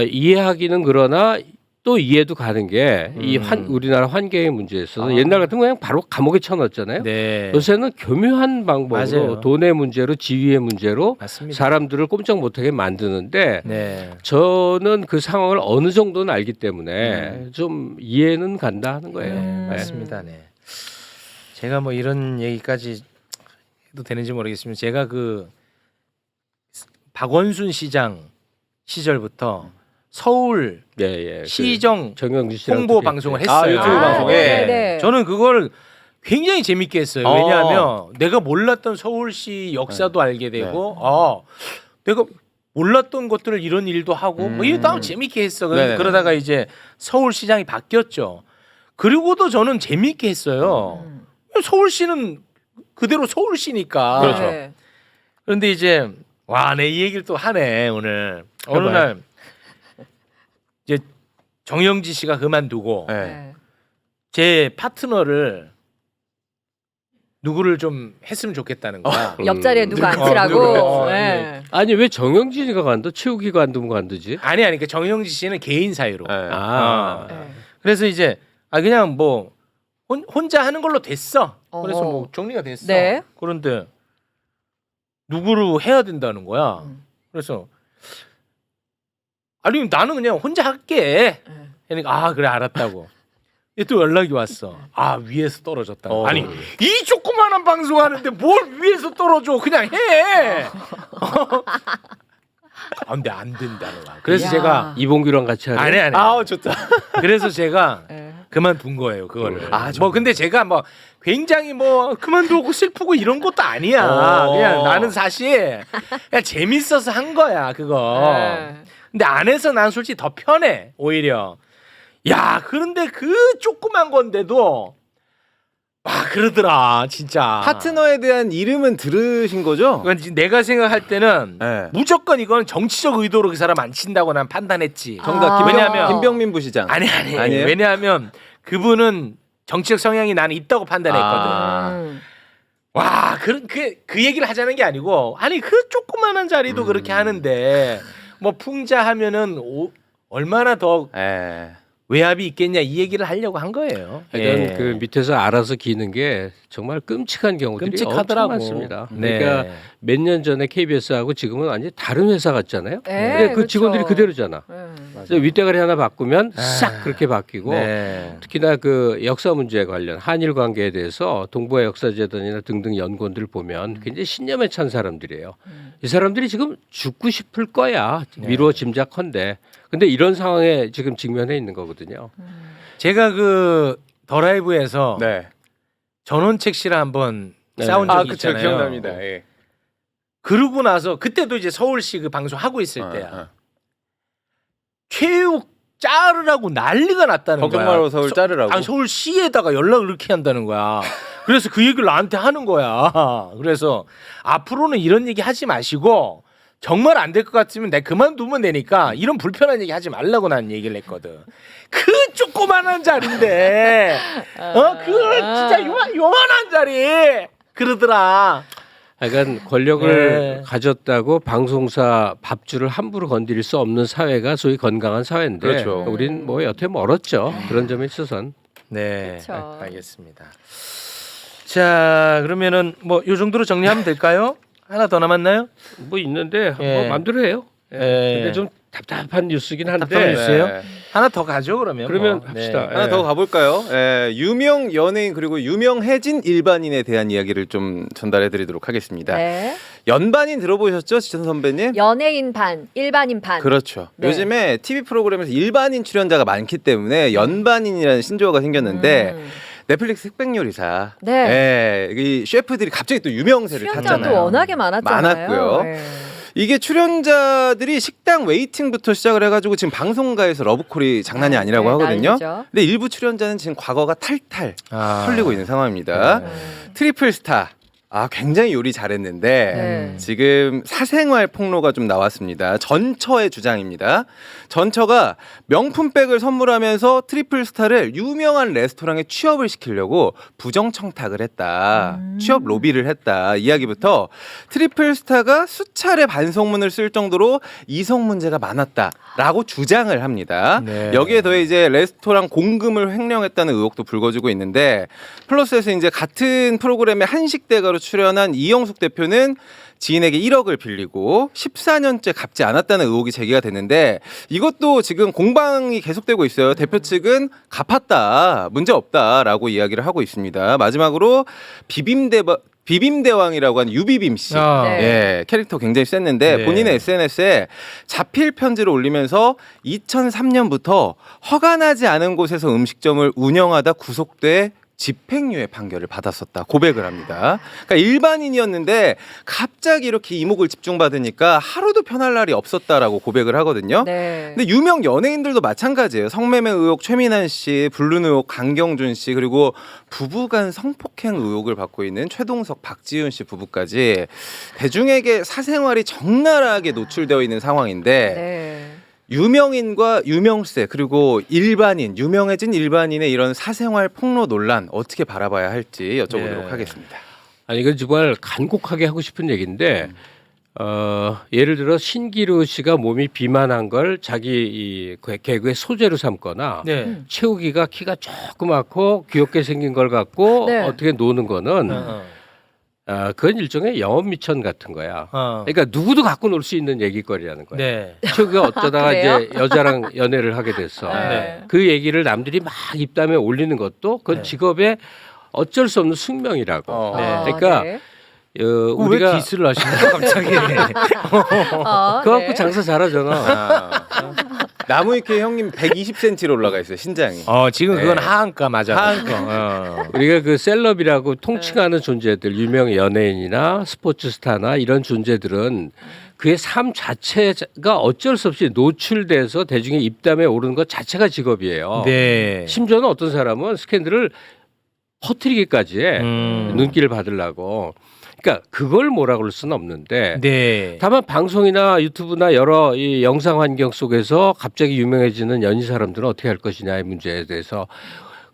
이해하기는 그러나 또 이해도 가는 게 이 우리나라 환경의 문제에 있어서 옛날 같으면 그냥 바로 감옥에 쳐넣었잖아요. 네. 요새는 교묘한 방법으로 맞아요. 돈의 문제로 지위의 문제로 맞습니다. 사람들을 꼼짝 못하게 만드는데 네. 저는 그 상황을 어느 정도는 알기 때문에 좀 이해는 간다 하는 거예요. 네, 네. 맞습니다. 네. 제가 뭐 이런 얘기까지 해도 되는지 모르겠지만 제가 그 박원순 시장 시절부터 서울 예, 예. 시정 정영진 씨랑 홍보 둘이 방송을 이제- 했어요. 유튜브 방송에. 네. 저는 그걸 굉장히 재밌게 했어요. 왜냐하면 내가 몰랐던 서울시 역사도 알게 되고, 내가 몰랐던 것들을 이런 일도 하고, 뭐 이게 너무 재밌게 했어. 네네네. 그러다가 이제 서울시장이 바뀌었죠. 그리고도 저는 재밌게 했어요. 서울시는 그대로 서울시니까. 그렇죠. 네. 그런데 이제 와, 내 이 얘기를 또 하네 오늘. 어느 해봐요. 날 이제 정영지 씨가 그만두고 네. 네. 제 파트너를 누구를 좀 했으면 좋겠다는 거야. 옆자리에 누가 누구, 앉으라고. 누구, 네. 아니 왜 정영진이가 간다? 최욱이가 안 두면 간두지? 아니 그러니까 정영지 씨는 개인 사유로. 네. 아. 네. 그래서 이제 그냥 뭐 혼자 하는 걸로 됐어. 그래서 어허. 뭐 정리가 됐어. 네. 그런데 누구를 해야 된다는 거야. 음. 그래서 아니 나는 그냥 혼자 할게. 네. 그러니까 그래 알았다고. 또 연락이 왔어. 위에서 떨어졌다. 아니 이 조그마한 방송 하는데 뭘 위에서 떨어져? 그냥 해. 근데 안 된다는 거야. 그래서 야. 제가 이봉규랑 같이 하는. 아니. 좋다. 그래서 제가 네. 그만둔 거예요. 그거를. 아, 뭐 근데 제가 뭐 굉장히 뭐 그만두고 슬프고 이런 것도 아니야. 그냥 나는 사실 그냥 재밌어서 한 거야 그거. 네. 근데 안에서 난 솔직히 더 편해 오히려. 야 그런데 그 조그만 건데도 그러더라 진짜. 파트너에 대한 이름은 들으신 거죠? 그건 지금 내가 생각할 때는 네. 무조건 이건 정치적 의도로 그 사람 안 친다고 난 판단했지. 정답 왜냐하면 김병민 부시장. 아니 아니에요? 왜냐하면 그분은 정치적 성향이 나는 있다고 판단했거든. 음. 와, 그 얘기를 하자는 게 아니고, 아니 그 조그만한 자리도 그렇게 하는데 뭐 풍자하면은 얼마나 더 예. 외압이 있겠냐 이 얘기를 하려고 한 거예요. 일단 예. 그 밑에서 알아서 기는 게 정말 끔찍한 경우들이 끔찍하더라고. 엄청 많습니다. 네. 그러니까 몇 년 전에 KBS하고 지금은 완전히 다른 회사 같잖아요. 네, 근데 그 그렇죠. 직원들이 그대로잖아. 네. 그래서 윗대가리 하나 바꾸면 싹 그렇게 바뀌고 네. 특히나 그 역사 문제 관련 한일 관계에 대해서 동북아 역사재단이나 등등 연구원들을 보면 굉장히 신념에 찬 사람들이에요. 이 사람들이 지금 죽고 싶을 거야. 미루어 짐작컨대. 근데 이런 상황에 지금 직면해 있는 거거든요. 제가 그 더 라이브에서 네. 전원책 씨랑 한번 네. 싸운 적이 그쵸, 있잖아요. 기억납니다. 예. 그러고 나서 그때도 이제 서울시 그 방송 하고 있을 때야. 최욱 자르라고 난리가 났다는 거야. 걱정마로 서울 자르라고. 서울시에다가 연락을 이렇게 한다는 거야. 그래서 그 얘기를 나한테 하는 거야. 그래서 앞으로는 이런 얘기 하지 마시고 정말 안 될 것 같으면 내가 그만두면 되니까 이런 불편한 얘기 하지 말라고 난 얘기를 했거든. 그 조그만한 자리인데 그 진짜 요만한 자리 그러더라. 약간 권력을 네. 가졌다고 방송사 밥줄을 함부로 건드릴 수 없는 사회가 소위 건강한 사회인데 그렇죠. 우린 뭐 여태 멀었죠. 그런 점에 있어서는. 네, 그쵸. 알겠습니다. 자, 그러면은 뭐 요 정도로 정리하면 될까요? 하나 더 남았나요? 뭐 있는데 예. 뭐 마음대로 해요. 예. 근데 좀 답답한 뉴스긴 한데 답답한 뉴스예요? 네. 하나 더 가죠 그러면. 그러면 뭐. 합시다. 하나 더 가볼까요? 유명 연예인 그리고 유명해진 일반인에 대한 이야기를 좀 전달해드리도록 하겠습니다. 네. 연반인 들어보셨죠, 지천 선배님? 연예인 반, 일반인 반. 그렇죠. 네. 요즘에 TV 프로그램에서 일반인 출연자가 많기 때문에 연반인이라는 신조어가 생겼는데 넷플릭스 흑백요리사, 네. 이 셰프들이 갑자기 또 유명세를 출연자도 탔잖아요. 워낙에 많았잖아요. 많았고요. 네. 이게 출연자들이 식당 웨이팅부터 시작을 해가지고 지금 방송가에서 러브콜이 장난이 아니라고 네, 하거든요. 난리죠. 근데 일부 출연자는 지금 과거가 탈탈 아. 털리고 있는 상황입니다. 트리플 스타. 굉장히 요리 잘했는데 네. 지금 사생활 폭로가 좀 나왔습니다. 전처의 주장입니다. 전처가 명품백을 선물하면서 트리플 스타를 유명한 레스토랑에 취업을 시키려고 부정 청탁을 했다. 취업 로비를 했다. 이야기부터 트리플 스타가 수차례 반성문을 쓸 정도로 이성 문제가 많았다라고 주장을 합니다. 네. 여기에 더해 이제 레스토랑 공금을 횡령했다는 의혹도 불거지고 있는데 플러스에서 이제 같은 프로그램의 한식 대가로 출연한 이영숙 대표는 지인에게 1억을 빌리고 14년째 갚지 않았다는 의혹이 제기가 됐는데 이것도 지금 공방이 계속되고 있어요. 대표 측은 갚았다, 문제 없다라고 이야기를 하고 있습니다. 마지막으로 비빔대왕이라고 하는 유비빔 씨. 아. 네. 예, 캐릭터 굉장히 셌는데 네. 본인의 SNS에 자필 편지를 올리면서 2003년부터 허가 나지 않은 곳에서 음식점을 운영하다 구속돼 집행유예 판결을 받았었다 고백을 합니다. 그러니까 일반인이었는데 갑자기 이렇게 이목을 집중받으니까 하루도 편할 날이 없었다라고 고백을 하거든요. 네. 근데 유명 연예인들도 마찬가지예요. 성매매 의혹 최민환 씨, 불륜 의혹 강경준 씨, 그리고 부부간 성폭행 의혹을 받고 있는 최동석, 박지윤 씨 부부까지 대중에게 사생활이 적나라하게 노출되어 있는 상황인데 네. 유명인과 유명세 그리고 일반인, 유명해진 일반인의 이런 사생활 폭로 논란 어떻게 바라봐야 할지 여쭤보도록 네. 하겠습니다. 아니 이건 정말 간곡하게 하고 싶은 얘기인데 예를 들어 신기루 씨가 몸이 비만한 걸 자기 이 개그의 소재로 삼거나 네. 최욱이가 키가 조그맣고 귀엽게 생긴 걸 갖고 네. 어떻게 노는 거는 어. 그건 일종의 영업 미천 같은 거야. 어. 그러니까 누구도 갖고 놀 수 있는 얘기거리라는 거야. 네. 최욱이가 어쩌다가 그래요? 이제 여자랑 연애를 하게 됐어. 네. 그 얘기를 남들이 막 입담에 올리는 것도 그건 네. 직업의 어쩔 수 없는 숙명이라고. 네. 그러니까 네. 왜 우리가 디스를 하십니까 갑자기? 그거 갖고 네. 장사 잘하잖아. 아, 나무위키 형님 120cm로 올라가 있어요 신장이. 지금 그건 네. 하한가 맞아. 하한가. 우리가 그 셀럽이라고 통칭하는 존재들, 유명 연예인이나 스포츠 스타나 이런 존재들은 그의 삶 자체가 어쩔 수 없이 노출돼서 대중의 입담에 오르는 것 자체가 직업이에요. 네. 심지어는 어떤 사람은 스캔들을 퍼뜨리기까지 해. 눈길을 받으려고. 그러니까 그걸 뭐라 그럴 수는 없는데 네. 다만 방송이나 유튜브나 여러 이 영상 환경 속에서 갑자기 유명해지는 연예 사람들은 어떻게 할 것이냐의 문제에 대해서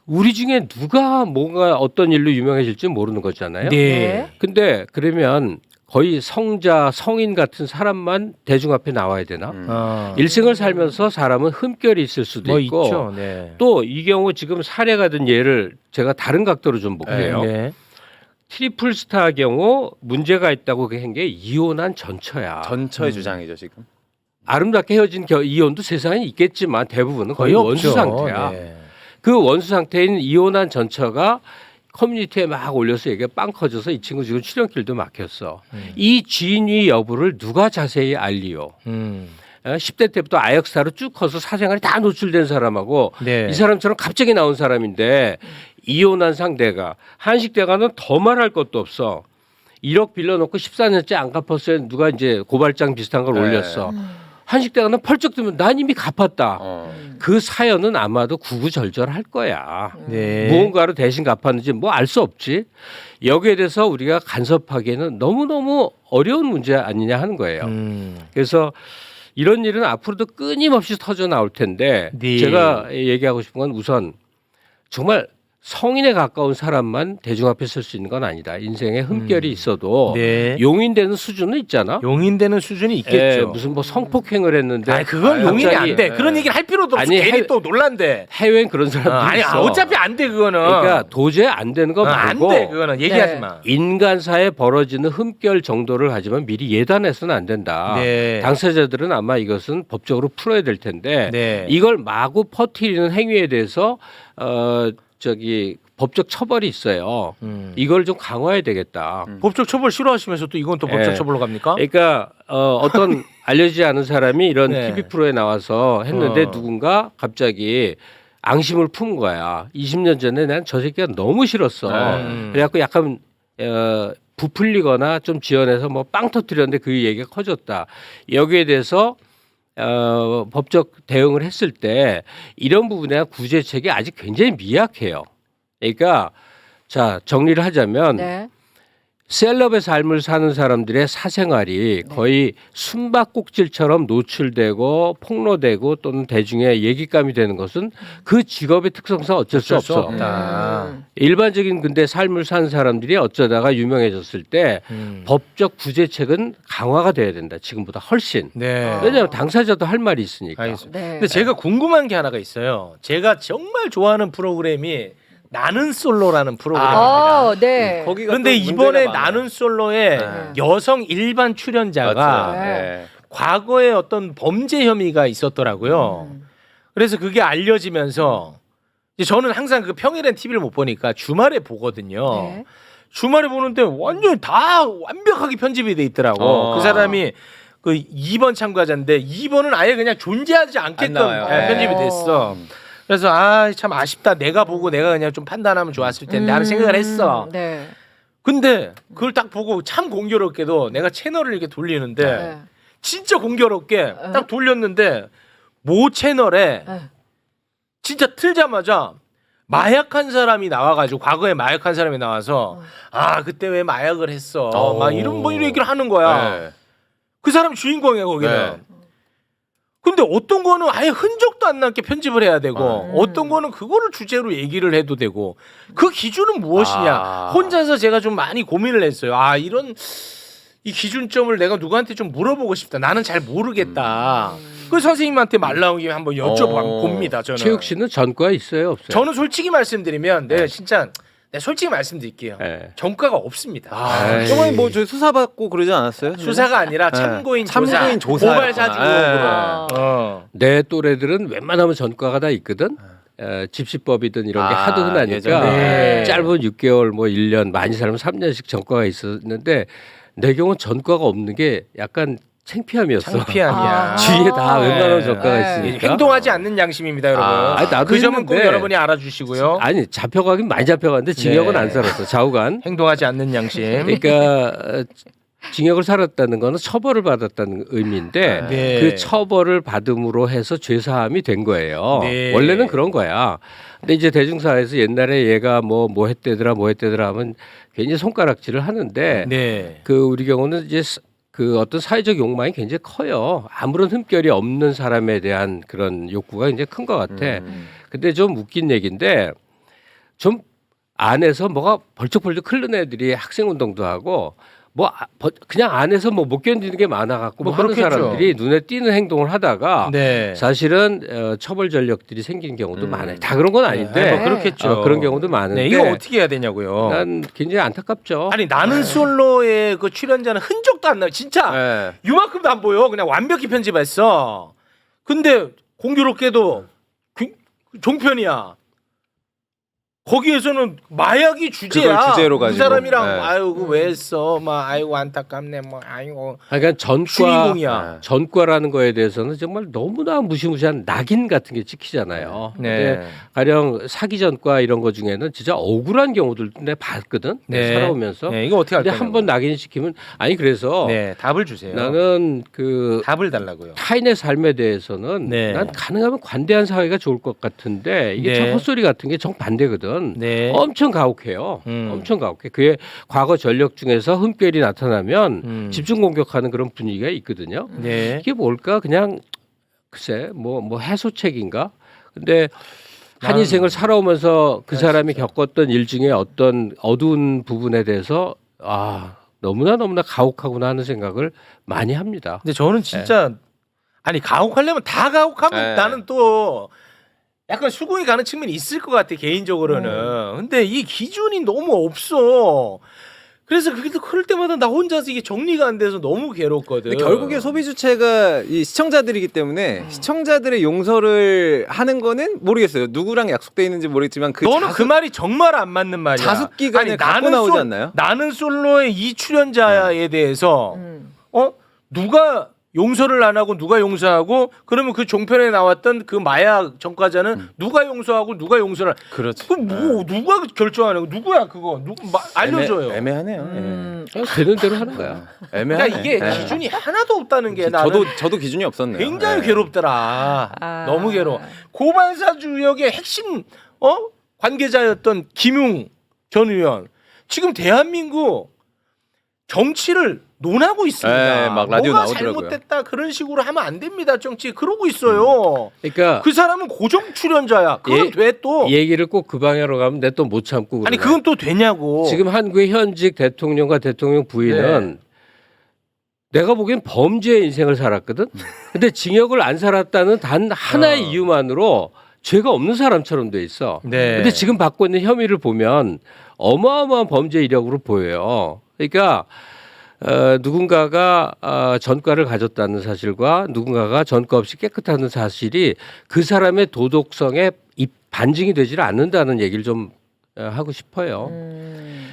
우리 중에 누가 뭔가 어떤 일로 유명해질지 모르는 거잖아요. 네. 근데 그러면 거의 성자, 성인 같은 사람만 대중 앞에 나와야 되나? 일생을 살면서 사람은 흠결이 있을 수도 뭐 있고 있죠. 네. 또 이 경우 지금 사례가 된 예를 제가 다른 각도로 좀 볼게요. 네. 트리플 스타 경우 문제가 있다고 한 게 이혼한 전처야. 전처의 주장이죠 지금. 아름답게 헤어진 이혼도 세상에 있겠지만 대부분은 거의 거의 원수 없죠. 상태야. 네. 그 원수 상태인 이혼한 전처가 커뮤니티에 막 올려서 얘기가 빵 커져서 이 친구 지금 출연길도 막혔어. 이 지인의 여부를 누가 자세히 알리요? 10대 때부터 아역스타로 쭉 커서 사생활이 다 노출된 사람하고 네. 이 사람처럼 갑자기 나온 사람인데 이혼한 상대가 한식대가는 더 말할 것도 없어. 1억 빌려놓고 14년째 안 갚았어요. 누가 이제 고발장 비슷한 걸 네. 올렸어. 한식대가는 펄쩍 뜨면 난 이미 갚았다. 그 사연은 아마도 구구절절할 거야. 네. 무언가로 대신 갚았는지 뭐 알 수 없지. 여기에 대해서 우리가 간섭하기에는 너무너무 어려운 문제 아니냐 하는 거예요. 그래서 이런 일은 앞으로도 끊임없이 터져 나올 텐데 네. 제가 얘기하고 싶은 건 우선 정말 성인에 가까운 사람만 대중 앞에 설 수 있는 건 아니다. 인생에 흠결이 있어도 네. 용인되는 수준은 있잖아. 용인되는 수준이 예, 있겠죠. 무슨 뭐 성폭행을 했는데 아니 그건 갑자기 용인이 안 돼. 그런 얘기를 할 필요도 없어. 아니, 괜히 또 논란돼. 해외엔 그런 사람도 아니 있어. 어차피 안 돼 그거는. 그러니까 도저히 안 되는 거 안 말고 돼 그거는 얘기하지 네. 마. 인간사에 벌어지는 흠결 정도를 하지만 미리 예단해서는 안 된다. 네. 당사자들은 아마 이것은 법적으로 풀어야 될 텐데 네. 이걸 마구 퍼뜨리는 행위에 대해서 법적 처벌이 있어요. 이걸 좀 강화해야 되겠다. 법적 처벌 싫어하시면서 또 이건 또 법적 예. 처벌로 갑니까? 그러니까 어떤 알려지지 않은 사람이 이런 네. TV 프로에 나와서 했는데 어. 누군가 갑자기 앙심을 품 거야. 20년 전에 난 저 새끼가 너무 싫었어. 그래갖고 약간 부풀리거나 좀 지어내서 뭐 빵 터뜨렸는데 그 얘기가 커졌다. 여기에 대해서 법적 대응을 했을 때 이런 부분에 대한 구제책이 아직 굉장히 미약해요. 그러니까 자 정리를 하자면 네. 셀럽의 삶을 사는 사람들의 사생활이 거의 숨바꼭질처럼 노출되고 폭로되고 또는 대중의 얘기감이 되는 것은 그 직업의 특성상 어쩔 수 없어. 없다. 일반적인 근데 삶을 사는 사람들이 어쩌다가 유명해졌을 때 법적 구제책은 강화가 돼야 된다. 지금보다 훨씬. 네. 왜냐하면 당사자도 할 말이 있으니까. 알겠습니다. 네. 근데 제가 궁금한 게 하나가 있어요. 제가 정말 좋아하는 프로그램이 나는 솔로라는 프로그램입니다. 네. 거기가 그런데 또 이번에 문제가 많아요. 나는 솔로의 네. 여성 일반 출연자가 맞죠. 네. 네. 과거에 어떤 범죄 혐의가 있었더라고요. 그래서 그게 알려지면서 이제 저는 항상 그 평일엔 TV를 못 보니까 주말에 보거든요. 네. 주말에 보는데 완전히 다 완벽하게 편집이 돼 있더라고. 그 사람이 그 2번 참가자인데 2번은 아예 그냥 존재하지 않게끔 나와요. 예, 편집이 됐어. 그래서 참 아쉽다. 내가 보고 내가 그냥 좀 판단하면 좋았을 텐데 하는 생각을 했어. 네. 근데 그걸 딱 보고 참 공교롭게도 내가 채널을 이렇게 돌리는데 네. 진짜 공교롭게 딱 돌렸는데 모 채널에 네. 진짜 틀자마자 마약한 사람이 나와가지고 과거에 마약한 사람이 나와서 아 그때 왜 마약을 했어 막 이런 뭐 이런 얘기를 하는 거야. 네. 그 사람 주인공이야 거기는. 네. 근데 어떤 거는 아예 흔적도 안 남게 편집을 해야 되고 어떤 거는 그거를 주제로 얘기를 해도 되고 그 기준은 무엇이냐. 아. 혼자서 제가 좀 많이 고민을 했어요. 아 이런 이 기준점을 내가 누구한테 좀 물어보고 싶다. 나는 잘 모르겠다. 그 선생님한테 말 나온 김에 한번 여쭤봅니다. 저는. 최욱 씨는 전과 있어요, 없어요? 저는 솔직히 말씀드리면 내가 진짜 내가 솔직히 말씀드릴게요. 네. 전과가 없습니다. 아이. 저번에 뭐 저희 수사 받고 그러지 않았어요? 수사가 아니라 참고인 조사, 참고인 조사였구나. 고발 사주 네. 의혹으로. 내 또래들은 웬만하면 전과가 다 있거든. 집시법이든 이런 게 하도 흔하니까 예전에. 짧은 6개월 뭐 1년 많이 살면 3년씩 전과가 있었는데 내 경우는 전과가 없는 게 약간 창피함이었어. 창피함이야. 주위에 다 웬만하면 네. 전과가 네. 있으니까. 행동하지 않는 양심입니다, 여러분. 아니, 나도 그 점은 꼭 했는데. 여러분이 알아주시고요. 아니 잡혀가긴 많이 잡혀갔는데 징역은 네. 안 살았어. 좌우간. 행동하지 않는 양심. 그러니까 징역을 살았다는 거는 처벌을 받았다는 의미인데 네. 그 처벌을 받음으로 해서 죄사함이 된 거예요. 네. 원래는 그런 거야. 근데 이제 대중사회에서 옛날에 얘가 뭐 했대더라 하면 괜히 손가락질을 하는데 네. 그 우리 경우는 이제 그 어떤 사회적 욕망이 굉장히 커요. 아무런 흠결이 없는 사람에 대한 그런 욕구가 굉장히 큰 것 같아. 근데 좀 웃긴 얘기인데 좀 안에서 뭐가 벌쩍벌쩍 흐르는 애들이 학생운동도 하고 뭐 그냥 안에서 뭐 못 견디는 게 많아갖고 뭐 하는 그렇겠죠. 사람들이 눈에 띄는 행동을 하다가 네. 사실은 처벌 전력들이 생기는 경우도 많아요. 다 그런 건 아닌데 뭐 그렇겠죠. 그런 경우도 많은데 네, 이거 어떻게 해야 되냐고요. 난 굉장히 안타깝죠. 아니 나는 솔로의 그 출연자는 흔적도 안 나. 진짜 네. 유만큼도 안 보여. 그냥 완벽히 편집했어. 근데 공교롭게도 종편이야. 거기에서는 마약이 주제야. 그걸 주제로 그 가지고. 사람이랑 네. 아유 왜 했어? 막 아이고 안타깝네. 뭐 아이고 그러니까 전과 주인공이야. 전과라는 거에 대해서는 정말 너무나 무시무시한 낙인 같은 게 찍히잖아요. 근데 네. 가령 사기 전과 이런 거 중에는 진짜 억울한 경우들도 내가 봤거든. 네. 살아오면서. 네, 이거 어떻게 근데 할까요? 한 번 낙인 시키면 아니 그래서 네, 답을 주세요. 나는 그 답을 달라고요. 타인의 삶에 대해서는 네. 난 가능하면 관대한 사회가 좋을 것 같은데 이게 네. 참 헛소리 같은 게 정반대거든. 네. 엄청 가혹해요. 음. 엄청 가혹해. 그의 과거 전력 중에서 흠결이 나타나면 음. 집중 공격하는 그런 분위기가 있거든요. 네. 이게 뭘까? 그냥 글쎄 뭐 해소책인가? 근데 한 인생을 살아오면서 그 사람이 겪었던 일 중에 어떤 어두운 부분에 대해서 너무나 가혹하구나 하는 생각을 많이 합니다. 근데 저는 진짜 아니 가혹하려면 다 가혹하면 네. 나는 또 약간 수긍이 가는 측면이 있을 것 같아 개인적으로는. 근데 이 기준이 너무 없어. 그래서 그럴 때마다 나 혼자서 이게 정리가 안 돼서 너무 괴롭거든. 근데 결국에 소비 주체가 이 시청자들이기 때문에 시청자들의 용서를 하는 거는 모르겠어요. 누구랑 약속돼 있는지 모르겠지만 그 너는 그 말이 정말 안 맞는 말이야. 자숙 기간에 갖고 나오지 않나요? 나는 솔로의 이 출연자에 대해서 음. 누가 용서를 안 하고 누가 용서하고 그러면 그 종편에 나왔던 그 마약 전과자는 누가 용서하고 누가 용서를 그렇죠. 그 뭐 누가 결정하는 거 누구야 그거 알려줘요. 애매하네요. 그냥 되는 대로 하는 거야. 애매하네. 그러니까 이게 네. 기준이 하나도 없다는 게 나는 저도 기준이 없었네요. 굉장히 네. 괴롭더라. 너무 괴로워. 고발사 주역의 핵심 관계자였던 김웅 전 의원 지금 대한민국 정치를 논하고 있습니다. 네, 막 라디오 뭐가 나오더라고요. 잘못됐다 그런 식으로 하면 안 됩니다. 정치 그러고 있어요. 그러니까 그 사람은 고정 출연자야. 그건 예, 돼 또. 얘기를 꼭 그 방향으로 가면 내 또 못 참고 아니 그러네. 그건 또 되냐고. 지금 한국의 현직 대통령과 대통령 부인은 내가 보기엔 범죄의 인생을 살았거든. 근데 징역을 안 살았다는 단 하나의 이유만으로 죄가 없는 사람처럼 돼 있어. 네. 근데 지금 받고 있는 혐의를 보면 어마어마한 범죄 이력으로 보여요. 그러니까 누군가가 전과를 가졌다는 사실과 누군가가 전과 없이 깨끗하다는 사실이 그 사람의 도덕성에 반증이 되질 않는다는 얘기를 좀 하고 싶어요.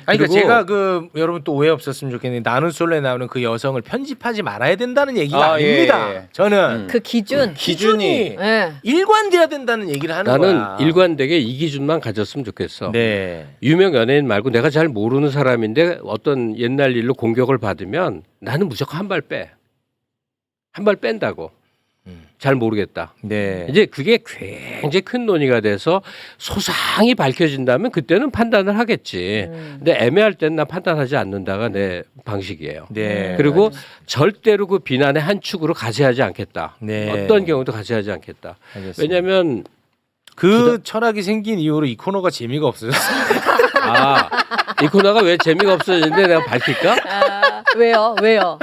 아니, 그러니까 그리고- 제가 그 여러분 또 오해 없었으면 좋겠는데 나는 솔로에 나오는 그 여성을 편집하지 말아야 된다는 얘기가 아닙니다. 예. 저는 그 기준. 기준이 예. 일관돼야 된다는 얘기를 하는 나는 거야. 일관되게 이 기준만 가졌으면 좋겠어. 네. 유명 연예인 말고 내가 잘 모르는 사람인데 어떤 옛날 일로 공격을 받으면 나는 무조건 한 발 빼. 한 발 뺀다고. 잘 모르겠다. 네. 이제 그게 굉장히 큰 논의가 돼서 소상히 밝혀진다면 그때는 판단을 하겠지. 근데 애매할 때는 나 판단하지 않는다가 내 방식이에요. 네. 그리고 절대로 그 비난의 한 축으로 가세하지 않겠다. 네. 어떤 경우도 가세하지 않겠다. 알겠습니다. 왜냐하면 그 철학이 생긴 이후로 이 코너가 재미가 없어졌어요. 이 코너가 왜 재미가 없어졌는데 내가 밝힐까? 왜요? 왜요?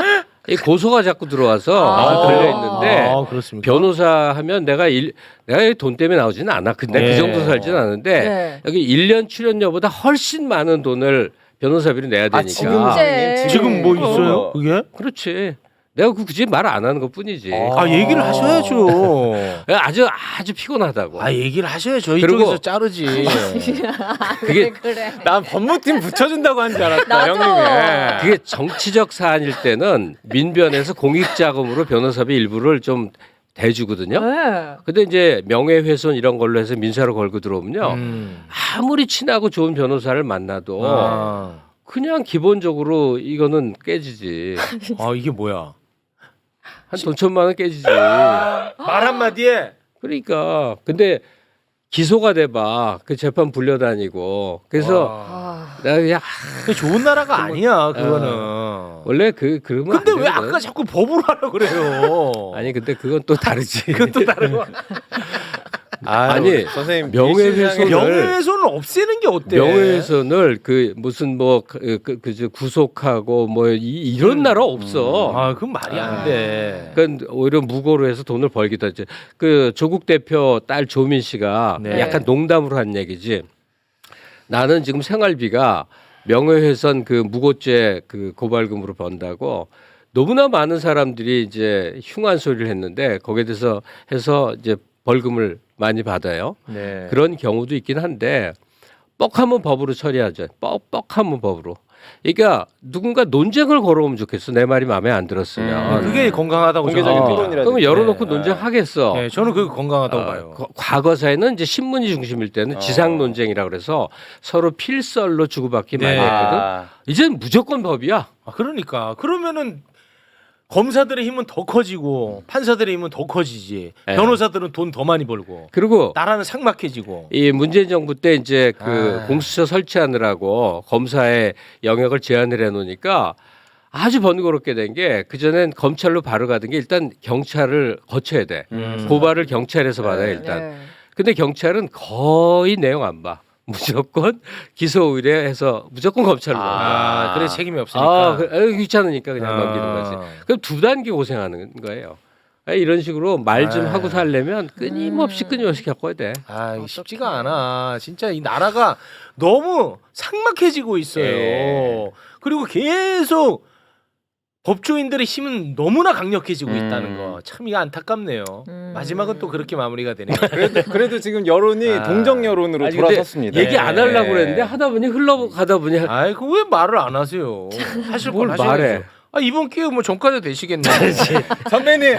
이 고소가 자꾸 들어와서 걸려 있는데 아, 그렇습니까? 변호사 하면 내가 돈 때문에 나오지는 않아. 근데 네. 그 정도 살지는 않은데 네. 여기 1년 출연료보다 훨씬 많은 돈을 변호사비로 내야 되니까. 진짜. 지금 뭐 있어요? 그게? 그렇지. 내가 굳이 말 안 하는 것 뿐이지. 아, 얘기를 하셔야죠. 아주 피곤하다고. 아, 얘기를 하셔야죠. 그리고- 이쪽에서 자르지. 그게 그래. 난 법무팀 붙여준다고 한 줄 알았다 나도. 형님이. 그게 정치적 사안일 때는 민변에서 공익자금으로 변호사비 일부를 좀 대주거든요. 네. 근데 이제 명예훼손 이런 걸로 해서 민사로 걸고 들어오면요. 음. 아무리 친하고 좋은 변호사를 만나도 아. 그냥 기본적으로 이거는 깨지지. 아, 이게 뭐야? 한 돈 1,000만 원 깨지지. 말 한마디에 그러니까 근데 기소가 돼봐. 그 재판 불려다니고. 그래서 와. 내가 그냥 그게 좋은 나라가 아니야, 그거는. 원래 그러면 근데 안 왜 되거든. 아까 자꾸 법으로 하라 그래요? 아니 근데 그건 또 다르지. 그건 또 다른 거. 아니, 선생님 명예훼손- 명예훼손을 없애는 게 어때? 명예훼손을 그 무슨 뭐 구속하고 뭐 이런 나라 없어. 아, 그건 말이 안 돼. 그러니까 오히려 무고로 해서 돈을 벌기도 하지. 그 조국 대표 딸 조민 씨가 네. 약간 농담으로 한 얘기지. 나는 지금 생활비가 명예훼손 그 무고죄 그 고발금으로 번다고 너무나 많은 사람들이 이제 흉한 소리를 했는데 거기에 대해서 해서 이제 벌금을 많이 받아요. 네. 그런 경우도 있긴 한데 뻑하면 법으로 처리하죠. 뻑하면 법으로. 그러니까 누군가 논쟁을 걸어오면 좋겠어. 내 말이 마음에 안 들었으면. 그게 건강하다고 공개적인 저는 토론이라든지. 그러면 열어놓고 네. 논쟁하겠어. 네, 저는 그게 건강하다고 봐요. 과거사에는 이제 신문이 중심일 때는 지상 논쟁이라 그래서 서로 필설로 주고받기 많이 네. 했거든. 아, 이제는 무조건 법이야. 아, 그러니까 그러면은 검사들의 힘은 더 커지고 판사들의 힘은 더 커지지. 네. 변호사들은 돈 더 많이 벌고 그리고 나라는 삭막해지고. 이 문재인 정부 때 이제 그 아. 공수처 설치하느라고 검사의 영역을 제한을 해놓으니까 아주 번거롭게 된 게 그전엔 검찰로 바로 가던 게 일단 경찰을 거쳐야 돼. 고발을 경찰에서 받아야 일단. 네. 근데 경찰은 거의 내용 안 봐. 무조건 기소 의뢰해서 무조건 검찰로 가. 아, 그래 책임이 없으니까. 귀찮으니까 그냥 넘기는 거지. 그럼 두 단계 고생하는 거예요. 이런 식으로 말 좀 아. 하고 살려면 끊임없이 겪어야 돼. 아, 이게 쉽지가 않아. 진짜 이 나라가 너무 삭막해지고 있어요. 네. 그리고 계속 법조인들의 힘은 너무나 강력해지고 있다는 거. 참 이거 안타깝네요. 마지막은 또 그렇게 마무리가 되네요. 그래도 지금 여론이 아. 동정 여론으로 아니, 근데 돌아섰습니다. 얘기 안 하려고 그랬는데 하다 보니 흘러가다 보니 아이, 그왜 말을 안 하세요? 하실 걸 뭘 하셔야죠. 말해. 아, 이번 기회 뭐 전과자 되시겠네. 선배님,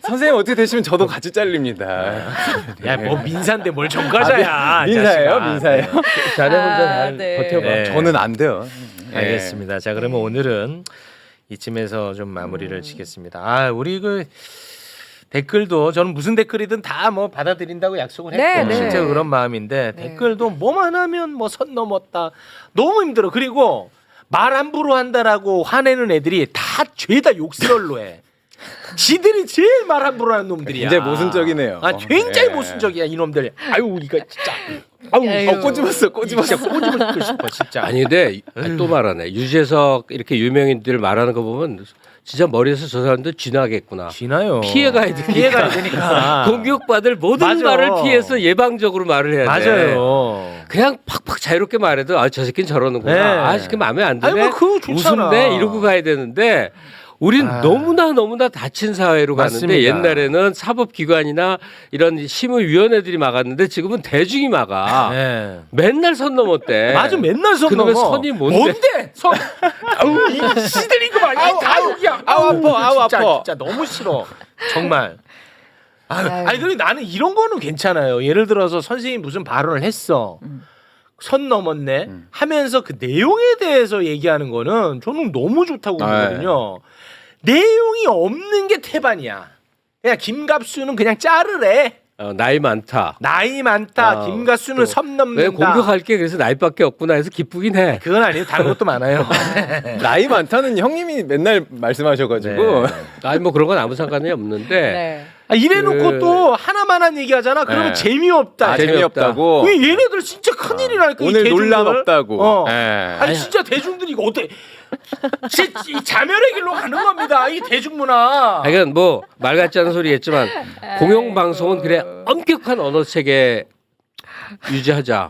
선생님 어떻게 되시면 저도 같이 잘립니다. 야, 뭐 민사인데 뭘 전과자야. 민사예요, 자식아. 민사예요. 자네 혼자 잘 네. 버텨봐. 네. 저는 안 돼요. 알겠습니다. 자, 그러면 오늘은 이쯤에서 좀 마무리를 짓겠습니다. 아, 우리 그 댓글도 저는 무슨 댓글이든 다 뭐 받아들인다고 약속을 했고 네, 네. 진짜 그런 마음인데 댓글도 뭐만 하면 뭐 선 넘었다. 너무 힘들어. 그리고 말 함부로 한다라고 화내는 애들이 다 죄다 욕설로 해. 지들이 제일 말 함부로 하는 놈들이야. 굉장히 모순적이네요. 아, 굉장히 예. 모순적이야 이 놈들. 아유, 이거 진짜. 아유, 꼬집었어, 진짜 꼬집고 싶어 진짜. 아니 근데 또 말하네. 유재석 이렇게 유명인들 말하는 거 보면 진짜 머리에서 저 사람들 쥐나겠구나. 지나요. 피해가야 되니까. 피해가야 되니까. 공격받을 모든 맞아. 말을 피해서 예방적으로 말을 해야 돼. 맞아요. 그냥 팍팍 자유롭게 말해도 아, 저 새끼는 저러는구나. 네. 아, 새끼 마음에 안 드네. 아니, 뭐 그거 좋잖아. 웃음네 이러고 가야 되는데 우린 너무나 다친 사회로 맞습니다. 가는데 옛날에는 사법기관이나 이런 심의위원회들이 막았는데 지금은 대중이 막아. 네. 맨날 선 넘었대. 맞아, 맨날 선 그놈의 넘어. 선이 뭔데? 선. 아우, 이 시들린 거 봐. 이거 다 여기야. 아우, 아파, 아우, 진짜, 아파. 진짜 너무 싫어. 정말. 아니 근데 나는 이런 거는 괜찮아요. 예를 들어서 선생님이 무슨 발언을 했어. 선 넘었네 하면서 그 내용에 대해서 얘기하는 거는 저는 너무 좋다고 보거든요. 내용이 없는 게 태반이야. 그냥 김갑수는 그냥 자르래. 나이 많다. 나이 많다. 아, 김갑수는 또 선 넘는다. 왜 공격할 게 그래서 나이밖에 없구나 해서 기쁘긴 해. 그건 아니에요. 다른 것도 많아요. 나이 많다는 형님이 맨날 말씀하셔가지고 아니 뭐 그런 건 아무 상관이 없는데 네. 아, 이래놓고 또 하나만한 얘기하잖아. 그러면 네. 재미없다. 아, 재미없다고. 왜 얘네들 진짜 큰일이라니까. 이 오늘 대중들. 논란 없다고. 어. 예. 아니 진짜 대중들이 이거 어때? 이 자멸의 길로 가는 겁니다. 이 대중문화. 하여간 뭐 말 같지 않은 소리겠지만 공영방송은 그래 엄격한 언어 체계 유지하자.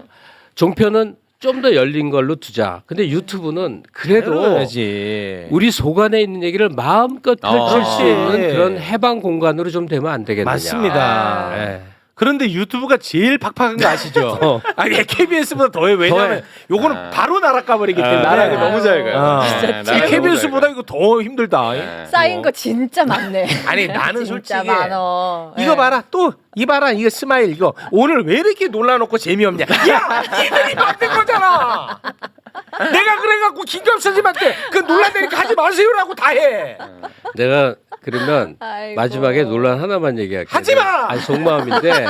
종편은 좀 더 열린 걸로 두자. 근데 유튜브는 그래도 지 우리 속 안에 있는 얘기를 마음껏 펼칠 수 그렇지. 있는 그런 해방 공간으로 좀 되면 안 되겠느냐. 맞습니다. 네. 그런데 유튜브가 제일 팍팍한 거 아시죠? 아니 KBS보다 더해. 왜냐면 요거는 바로 날아가 버리기 때문에. 나락이 너무 잘 가요. 진짜 나락이 KBS보다 이거 더 힘들다. 쌓인 거 진짜 많네. 아니 나는 진짜 솔직히 많어. 이거 봐라 또 이 봐라 이거 스마일 이거 오늘 왜 이렇게 놀라놓고 재미없냐? 야 이들이 만든 거잖아. 내가 그래갖고 김갑수 선생님한테 그 놀라니까 하지 마세요라고 다 해. 내가 그러면 아이고. 마지막에 논란 하나만 얘기할게. 하지 마! 아니 속마음인데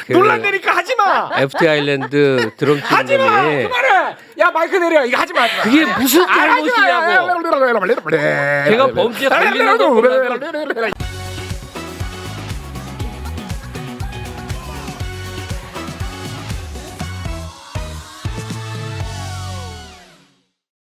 그 놀란다니까 하지 마. FT 아일랜드 드럼 치는 하지 마. 놈이 그만해. 야 마이크 내려. 이거 하지 마. 하지 마. 그게 무슨 아, 하지 마. 잘못이냐고. 걔가 범죄 걸리는 거 보면